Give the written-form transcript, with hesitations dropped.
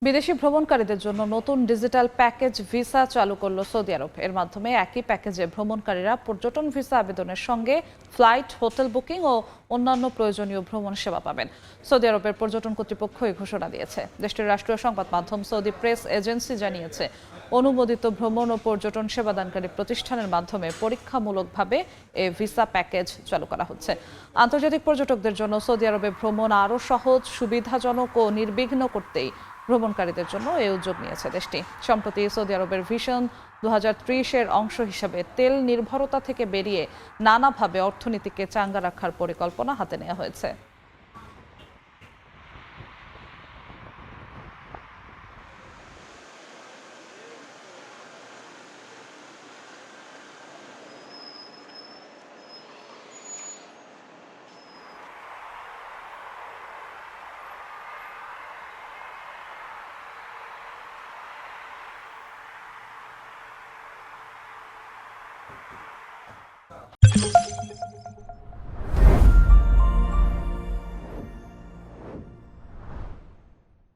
বিদেশি ভ্রমণকারীদের জন্য নতুন ডিজিটাল প্যাকেজ ভিসা চালু করল সৌদি আরব। এর মাধ্যমে একই প্যাকেজে ভ্রমণকারীরা পর্যটন ভিসা আবেদনের সঙ্গে ফ্লাইট, হোটেল বুকিং ও অন্যান্য প্রয়োজনীয় ভ্রমণ সেবা পাবেন। সৌদি আরবের পর্যটন কর্তৃপক্ষ এই ঘোষণা দিয়েছে। দেশটির রাষ্ট্রীয় সংবাদ মাধ্যম সৌদি প্রেস এজেন্সি জানিয়েছে, অনুমোদিত ভ্রমণ ও পর্যটন সেবাদানকারী প্রতিষ্ঠানের মাধ্যমে পরীক্ষামূলকভাবে এই ভিসা প্যাকেজ চালু করা হচ্ছে। আন্তর্জাতিক পর্যটকদের জন্য সৌদি আরবে ভ্রমণ আরও সহজ, সুবিধাজনক ও নির্বিঘ্ন করতেই ভ্রমণকারীদের জন্য এই উদ্যোগ নিয়েছে দেশটি। সম্প্রতি সৌদি আরবের ভিশন 2030-এর অংশ হিসেবে তেল নির্ভরতা থেকে বেরিয়ে নানাভাবে অর্থনীতিকে চাঙ্গা রাখার পরিকল্পনা হাতে নেওয়া হয়েছে।